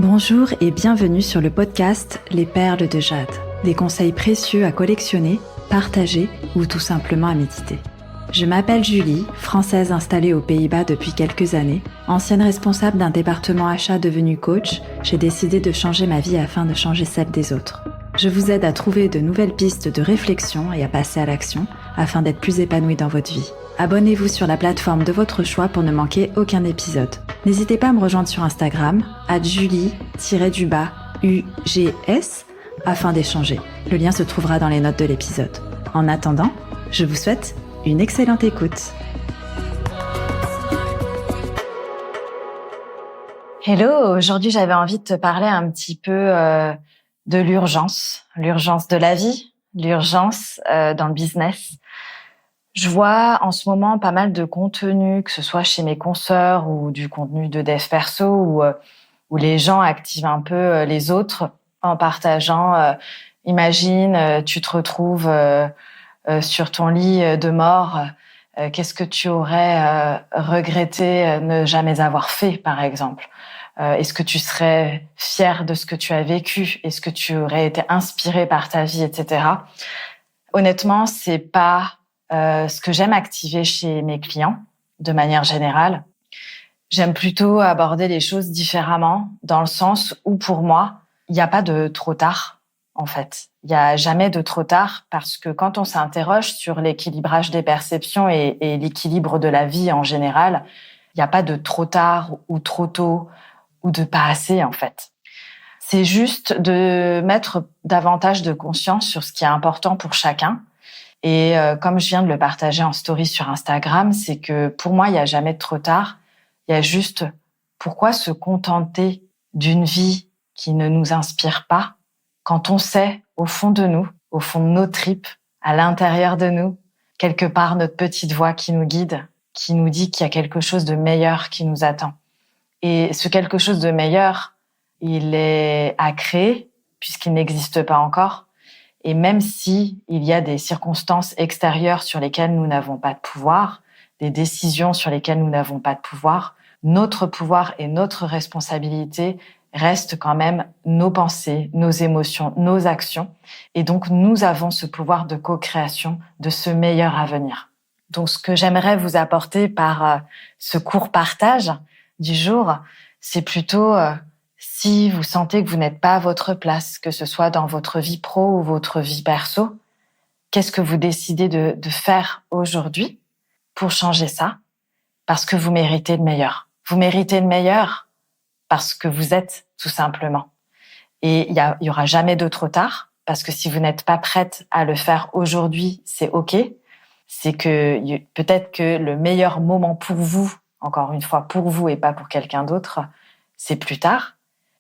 Bonjour et bienvenue sur le podcast Les Perles de Jade. Des conseils précieux à collectionner, partager ou tout simplement à méditer. Je m'appelle Julie, française installée aux Pays-Bas depuis quelques années. Ancienne responsable d'un département achat devenu coach, j'ai décidé de changer ma vie afin de changer celle des autres. Je vous aide à trouver de nouvelles pistes de réflexion et à passer à l'action afin d'être plus épanoui dans votre vie. Abonnez-vous sur la plateforme de votre choix pour ne manquer aucun épisode. N'hésitez pas à me rejoindre sur Instagram, @julie_UGS, afin d'échanger. Le lien se trouvera dans les notes de l'épisode. En attendant, je vous souhaite une excellente écoute. Hello, aujourd'hui j'avais envie de te parler un petit peu de l'urgence de la vie, l'urgence dans le business. Je vois en ce moment pas mal de contenu, que ce soit chez mes consoeurs ou du contenu de dev perso, où les gens activent un peu les autres en partageant. Imagine, tu te retrouves sur ton lit de mort. Qu'est-ce que tu aurais regretté ne jamais avoir fait, par exemple ? Est-ce que tu serais fier de ce que tu as vécu ? Est-ce que tu aurais été inspiré par ta vie, etc. Honnêtement, c'est pas ce que j'aime activer chez mes clients, de manière générale. J'aime plutôt aborder les choses différemment, dans le sens où, pour moi, il n'y a pas de trop tard, en fait. Il n'y a jamais de trop tard, parce que quand on s'interroge sur l'équilibrage des perceptions et l'équilibre de la vie en général, il n'y a pas de trop tard ou trop tôt ou de pas assez, en fait. C'est juste de mettre davantage de conscience sur ce qui est important pour chacun. Et comme je viens de le partager en story sur Instagram, c'est que pour moi, il n'y a jamais de trop tard. Il y a juste pourquoi se contenter d'une vie qui ne nous inspire pas quand on sait au fond de nous, au fond de nos tripes, à l'intérieur de nous, quelque part notre petite voix qui nous guide, qui nous dit qu'il y a quelque chose de meilleur qui nous attend. Et ce quelque chose de meilleur, il est à créer puisqu'il n'existe pas encore. Et même si il y a des circonstances extérieures sur lesquelles nous n'avons pas de pouvoir, des décisions sur lesquelles nous n'avons pas de pouvoir, notre pouvoir et notre responsabilité restent quand même nos pensées, nos émotions, nos actions. Et donc, nous avons ce pouvoir de co-création de ce meilleur avenir. Donc, ce que j'aimerais vous apporter par ce court partage du jour, c'est plutôt si vous sentez que vous n'êtes pas à votre place, que ce soit dans votre vie pro ou votre vie perso, qu'est-ce que vous décidez de faire aujourd'hui pour changer ça ? Parce que vous méritez le meilleur. Vous méritez le meilleur parce que vous êtes, tout simplement. Et il y aura jamais de trop tard, parce que si vous n'êtes pas prête à le faire aujourd'hui, c'est OK. C'est que peut-être que le meilleur moment pour vous, encore une fois pour vous et pas pour quelqu'un d'autre, c'est plus tard.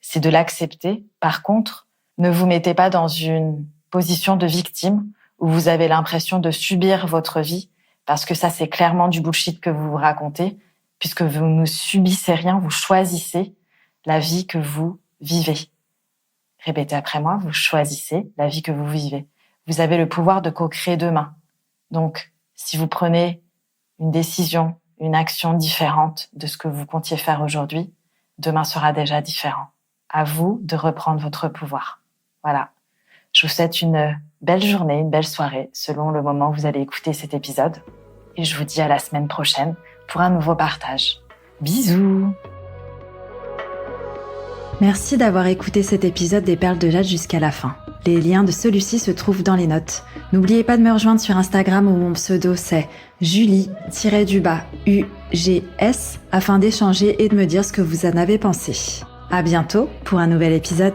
C'est de l'accepter. Par contre, ne vous mettez pas dans une position de victime où vous avez l'impression de subir votre vie, parce que ça, c'est clairement du bullshit que vous vous racontez, puisque vous ne subissez rien, vous choisissez la vie que vous vivez. Répétez après moi, vous choisissez la vie que vous vivez. Vous avez le pouvoir de co-créer demain. Donc, si vous prenez une décision, une action différente de ce que vous comptiez faire aujourd'hui, demain sera déjà différent. À vous de reprendre votre pouvoir. Voilà. Je vous souhaite une belle journée, une belle soirée, selon le moment où vous allez écouter cet épisode. Et je vous dis à la semaine prochaine pour un nouveau partage. Bisous! Merci d'avoir écouté cet épisode des Perles de Jade jusqu'à la fin. Les liens de celui-ci se trouvent dans les notes. N'oubliez pas de me rejoindre sur Instagram où mon pseudo c'est Julie_UGS afin d'échanger et de me dire ce que vous en avez pensé. À bientôt pour un nouvel épisode.